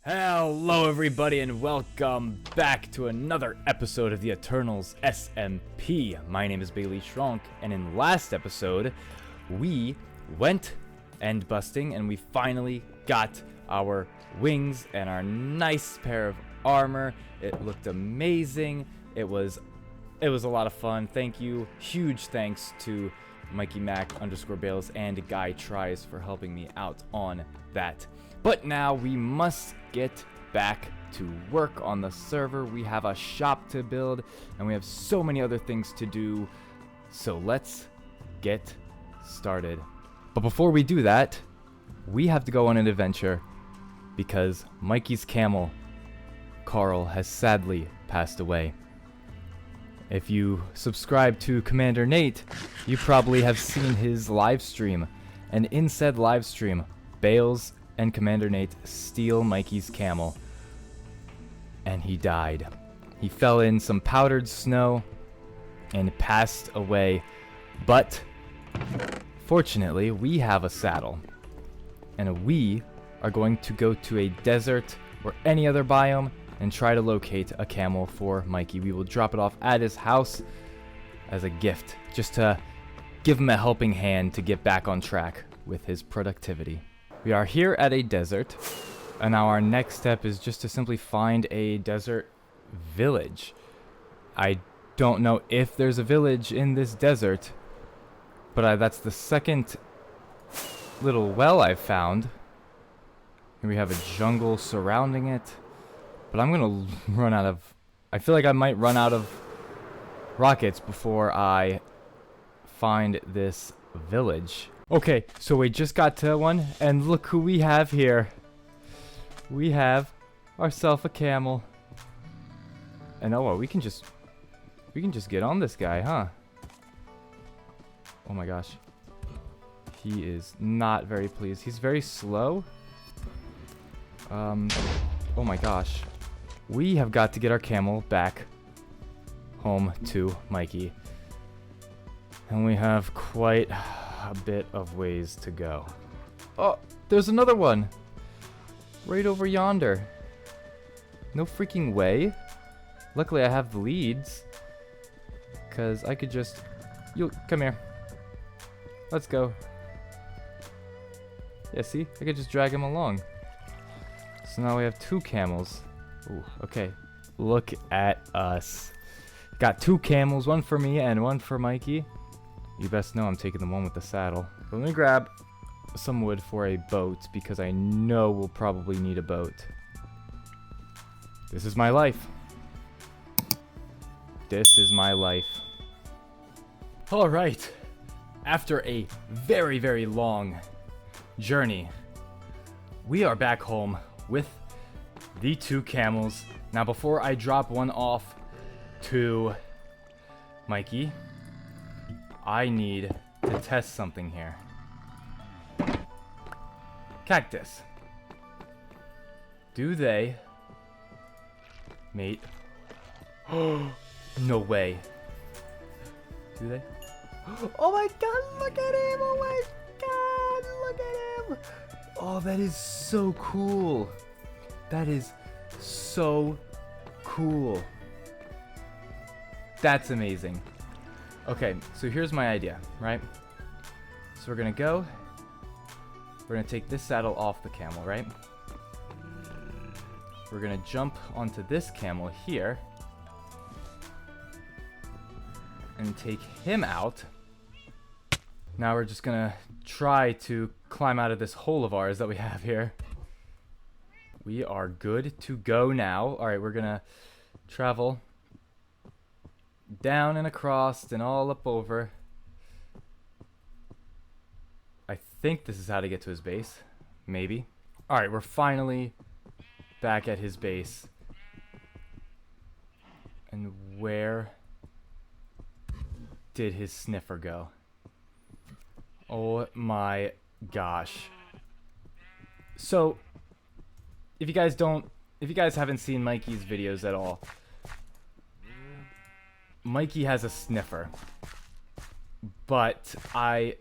Hello everybody and welcome back to another episode of the Eternals SMP. My name is BiglyShronk, and in last episode we went end busting and we finally got our wings and our nice pair of armor. It looked amazing. It was a lot of fun. Thank you. Huge thanks to Mikey Mac _Bales and Guy Tries for helping me out on that. But now we must get back to work on the server. We have a shop to build and we have so many other things to do. So let's get started. But before we do that, we have to go on an adventure because Mikey's camel, Carl, has sadly passed away. If you subscribe to Commander Nate, you probably have seen his live stream. And in said live stream, Bales and Commander Nate steal Mikey's camel. And he died. He fell in some powdered snow and passed away. But fortunately, we have a saddle. And we are going to go to a desert or any other biome and try to locate a camel for Mikey. We will drop it off at his house as a gift, just to give him a helping hand to get back on track with his productivity. We are here at a desert, and now our next step is just to simply find a desert village. I don't know if there's a village in this desert, but that's the second little well I've found. Here we have a jungle surrounding it. But I'm gonna run out of... I feel like I might run out of rockets before I find this village. Okay, so we just got to one, and look who we have here. We have ourselves a camel. And oh well, we can just get on this guy, huh? Oh my gosh. He is not very pleased. He's very slow. Oh my gosh. We have got to get our camel back home to Mikey. And we have quite a bit of ways to go. Oh, there's another one! Right over yonder. No freaking way. Luckily I have the leads. Because I could just... You come here. Let's go. Yeah, see? I could just drag him along. So now we have two camels. Ooh, okay. Look at us. Got two camels, one for me and one for Mikey. You best know I'm taking the one with the saddle. But let me grab some wood for a boat because I know we'll probably need a boat. This is my life. This is my life. Alright. After a very, very long journey, we are back home with the two camels. Now before I drop one off to Mikey, I need to test something here. Cactus. Do they mate? No way. Do they? Oh my god, look at him! Oh my god, look at him! Oh, that is so cool. That is so cool. That's amazing. Okay, so here's my idea, right? So we're gonna take this saddle off the camel, right? We're gonna jump onto this camel here and take him out. Now we're just gonna try to climb out of this hole of ours that we have here. We are good to go now. Alright, we're gonna travel down and across and all up over. I think this is how to get to his base. Maybe. Alright, we're finally back at his base. And where did his sniffer go? Oh my gosh. So, if you guys haven't seen Mikey's videos at all, Mikey has a sniffer, but I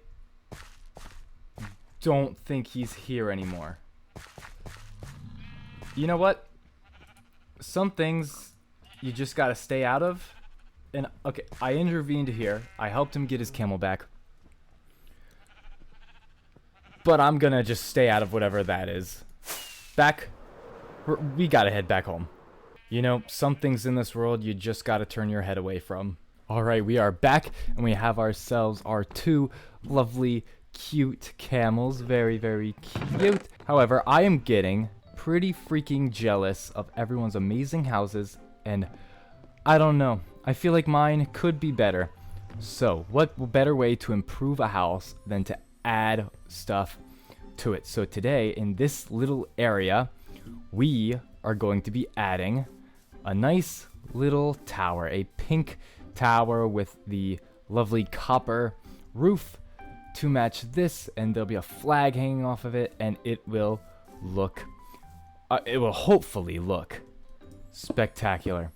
don't think he's here anymore. You know what? Some things you just gotta stay out of. And, okay, I intervened here. I helped him get his camel back. But I'm gonna just stay out of whatever that is. We gotta head back home. You know, some things in this world you just gotta turn your head away from. Alright, we are back, and we have ourselves our 2 lovely, cute camels. Very, very cute. However, I am getting pretty freaking jealous of everyone's amazing houses, and I don't know. I feel like mine could be better. So, what better way to improve a house than to add stuff to it? So today, in this little area, we are going to be adding a nice little tower, a pink tower with the lovely copper roof to match this, and there'll be a flag hanging off of it, and it will hopefully look spectacular.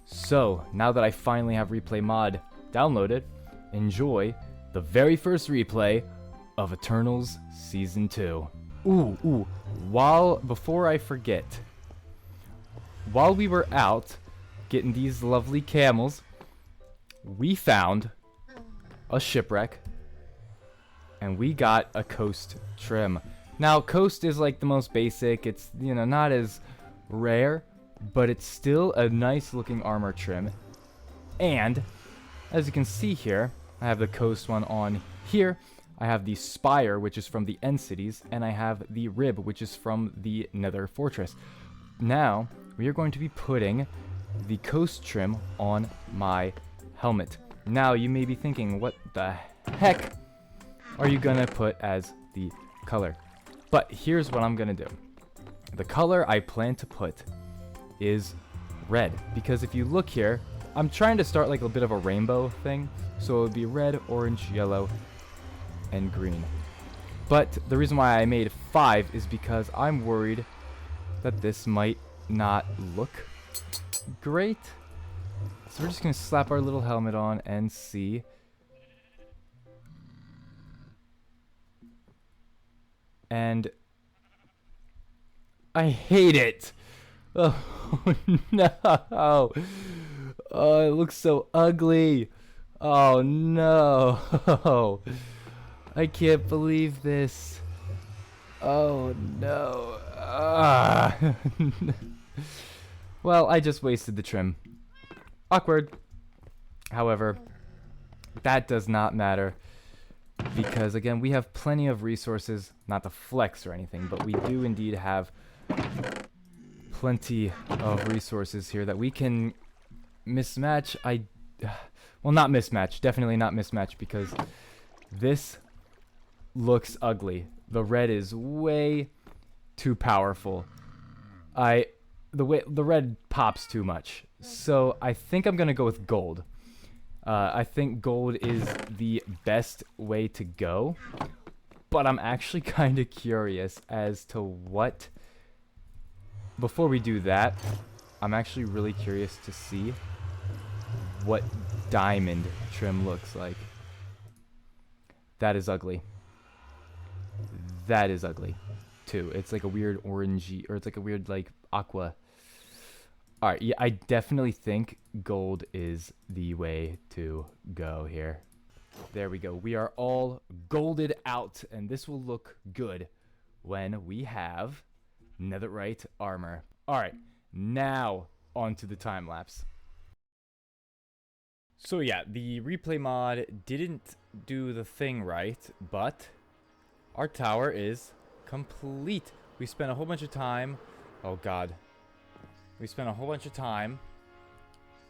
So, now that I finally have Replay Mod downloaded, enjoy the very first replay of Eternals Season 2. Before I forget, while we were out getting these lovely camels, we found a shipwreck, and we got a coast trim. Now, coast is like the most basic. It's, you know, not as rare, but it's still a nice looking armor trim. And as you can see here, I have the coast one on here. I have the spire, which is from the end cities, and I have the rib, which is from the nether fortress. Now, we are going to be putting the coast trim on my helmet. Now, you may be thinking, what the heck are you gonna put as the color? But here's what I'm gonna do. The color I plan to put is red, because if you look here, I'm trying to start like a bit of a rainbow thing, so it would be red, orange, yellow, and green. But the reason why I made 5 is because I'm worried that this might not look great. So we're just gonna slap our little helmet on and see. And I hate it. Oh no. Oh, it looks so ugly. Oh no. I can't believe this. Oh no. Well, I just wasted the trim. Awkward. However, that does not matter, because again, we have plenty of resources, not to flex or anything, but we do indeed have plenty of resources here that we can mismatch. Well, not mismatch, definitely not mismatch, because this looks ugly. The red is way too powerful. The red pops too much. So I think I'm gonna go with gold. I think gold is the best way to go, but I'm actually kind of curious as to what. Before we do that, I'm actually really curious to see what diamond trim looks like. That is ugly. That is ugly too. It's like a weird orangey, or it's like a weird like aqua. Alright, yeah, I definitely think gold is the way to go here. There we go. We are all golded out, and this will look good when we have netherite armor. Alright, now onto the time lapse. So yeah, the replay mod didn't do the thing right, but our tower is complete. We spent a whole bunch of time. Oh god. We spent a whole bunch of time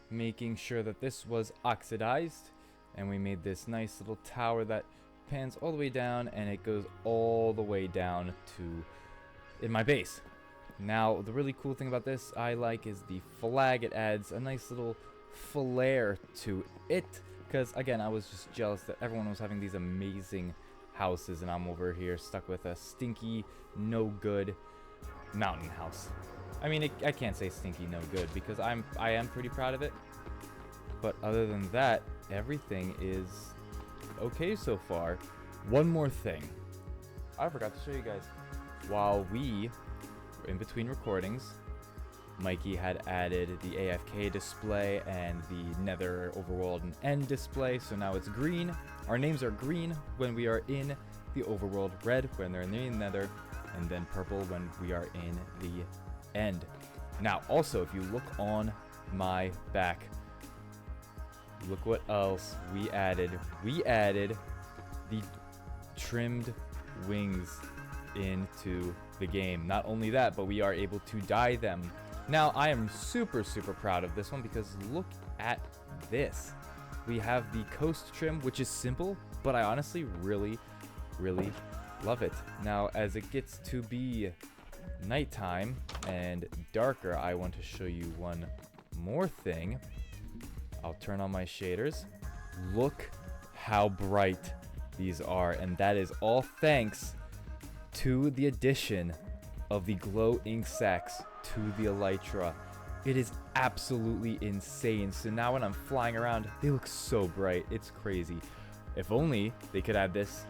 making sure that this was oxidized, and we made this nice little tower that pans all the way down, and it goes all the way down to in my base. Now, the really cool thing about this I like is the flag. It adds a nice little flair to it, because again, I was just jealous that everyone was having these amazing houses, and I'm over here stuck with a stinky, no good mountain house. I mean, I can't say stinky no good, because I am pretty proud of it. But other than that, everything is okay so far. One more thing. I forgot to show you guys. While we in between recordings, Mikey had added the AFK display and the Nether Overworld and End display, so now it's green. Our names are green when we are in the Overworld, red when they're in the Nether, and then purple when we are in the End. Now, also, if you look on my back, look what else we added. We added the trimmed wings into the game. Not only that, but we are able to dye them. Now, I am super proud of this one because look at this. We have the coast trim, which is simple, but I honestly really love it. Now, as it gets to be nighttime and darker, I want to show you one more thing. I'll turn on my shaders. Look how bright these are, and that is all thanks to the addition of the glow ink sacks to the elytra. It is absolutely insane. So now when I'm flying around, they look so bright. It's crazy. If only they could add this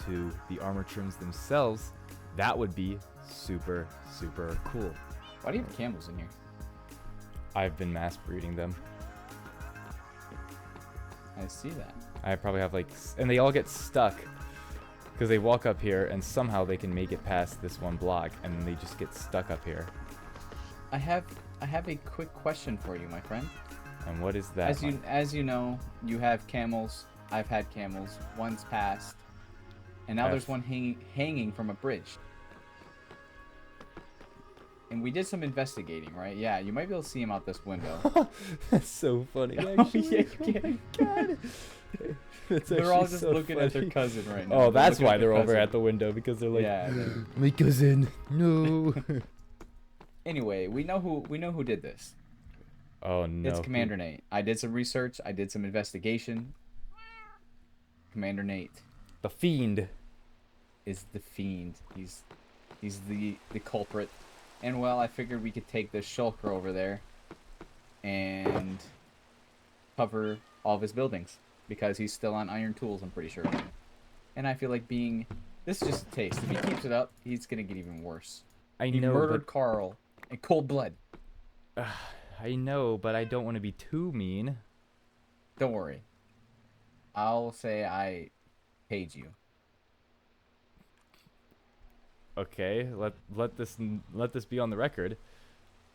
to the armor trims themselves, that would be super cool. Why do you have camels in here? I've been mass breeding them. I see that. I probably have like, and they all get stuck because they walk up here and somehow they can make it past this one block and then they just get stuck up here. I have a quick question for you, my friend. And what is that? As you know, you have camels. I've had camels. One's passed, and now there's one hanging from a bridge. And we did some investigating, right? Yeah, you might be able to see him out this window. That's so funny. Oh, yeah, you can. God. They're all just looking at their cousin right now. Oh, that's why they're over at the window, because they're like, yeah, my cousin, no. Anyway, we know who did this. Oh no. It's Commander Nate. I did some research. I did some investigation. Commander Nate. The Fiend. Is the Fiend. He's the culprit. And well, I figured we could take this shulker over there and cover all of his buildings because he's still on iron tools, I'm pretty sure. And I feel like this is just a taste. If he keeps it up, he's gonna get even worse. He murdered Carl in cold blood. I know, but I don't want to be too mean. Don't worry. I'll say I paid you. Okay, let this be on the record.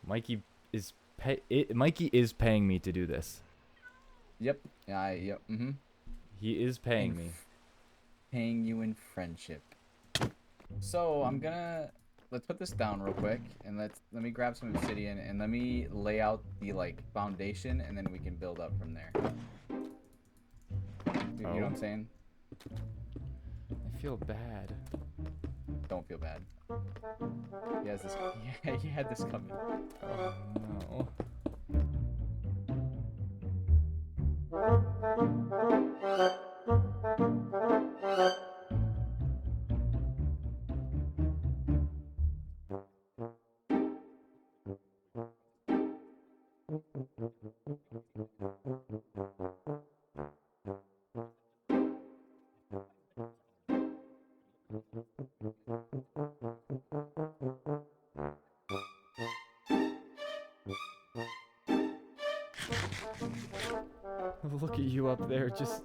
Mikey is paying me to do this. Yep. Yep. Mhm. He is paying me. Paying you in friendship. So let's put this down real quick, and let me grab some obsidian and let me lay out the foundation, and then we can build up from there. You know what I'm saying? I feel bad. Don't feel bad. He has this. Yeah, he had this coming. Oh no. Look at you up there, just...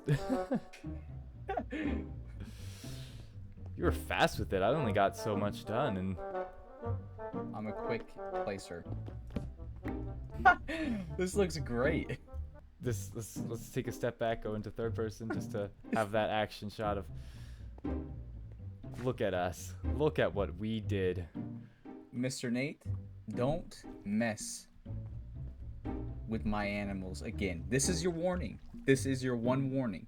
You were fast with it. I only got so much done, and... I'm a quick placer. This looks great. Let's take a step back, go into third person, just to have that action shot of... Look at us. Look at what we did. Mr. Nate, don't mess with my animals again. This is your warning. This is your one warning.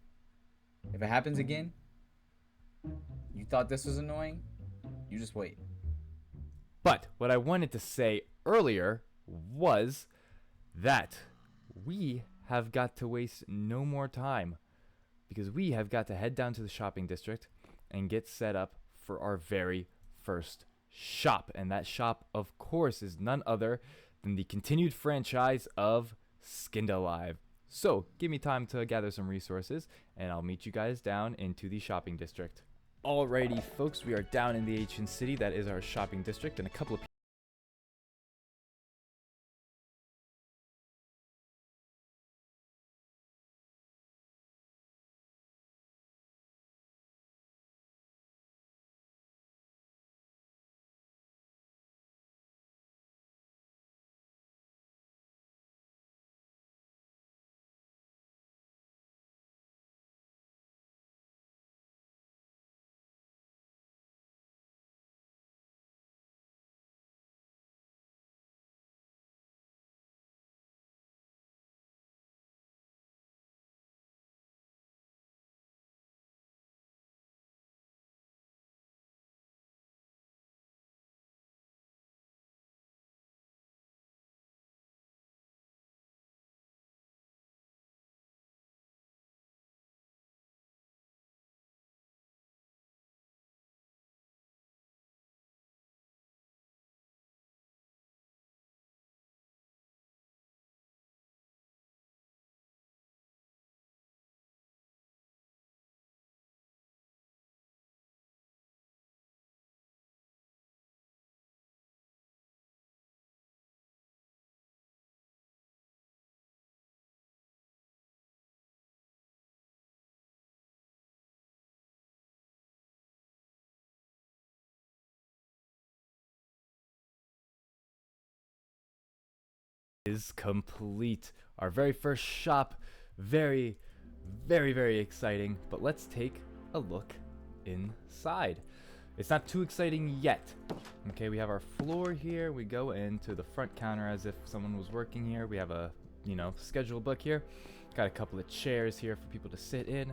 If it happens again, you thought this was annoying, you just wait. But what I wanted to say earlier was that we have got to waste no more time, because we have got to head down to the shopping district and get set up for our very first shop. And that shop, of course, is none other than the continued franchise of Skinned Alive. So give me time to gather some resources, and I'll meet you guys down into the shopping district. Alrighty, folks, we are down in the ancient city. That is our shopping district, and a couple of is complete. Our very first shop. Very, very, very exciting. But let's take a look inside. It's not too exciting yet. Okay, we have our floor here. We go into the front counter as if someone was working here. We have a, schedule book here. Got a couple of chairs here for people to sit in.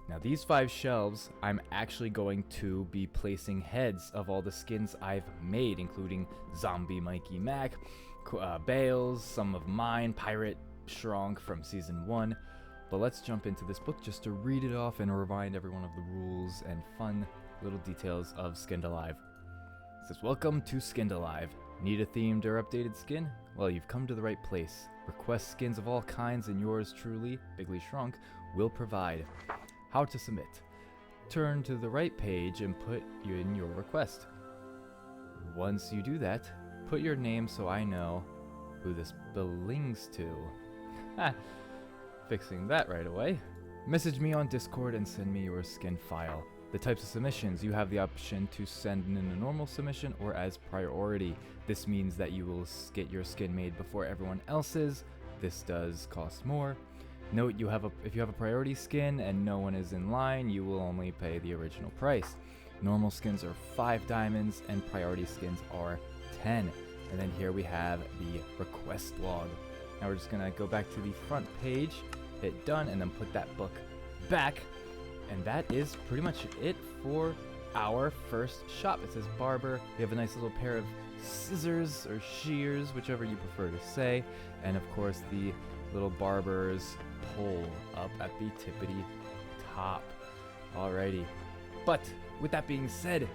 Now these 5 shelves, I'm actually going to be placing heads of all the skins I've made, including Zombie Mikey Mac, Bales, some of mine, Pirate Shronk from Season 1. But let's jump into this book just to read it off and remind everyone of the rules and fun little details of Skinned Alive. It says, welcome to Skinned Alive. Need a themed or updated skin? Well, you've come to the right place. Request skins of all kinds and yours truly, BiglyShronk, will provide. How to submit. Turn to the right page and put in your request. Once you do that, put your name so I know who this belongs to. Fixing that right away. Message me on Discord and send me your skin file. The types of submissions, you have the option to send in a normal submission or as priority. This means that you will get your skin made before everyone else's. This does cost more. Note if you have a priority skin and no one is in line, you will only pay the original price. Normal skins are 5 diamonds and priority skins are 10. And then here we have the request log. Now we're just gonna go back to the front page, hit done, and then put that book back. And that is pretty much it for our first shop. It says barber. We have a nice little pair of scissors or shears, whichever you prefer to say. And of course the little barber's pole up at the tippity top. Alrighty. But with that being said,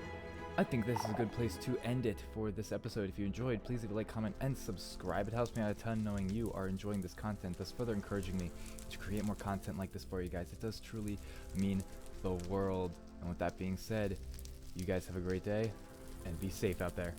I think this is a good place to end it for this episode. If you enjoyed, please leave a like, comment, and subscribe. It helps me out a ton knowing you are enjoying this content, thus further encouraging me to create more content like this for you guys. It does truly mean the world. And with that being said, you guys have a great day and be safe out there.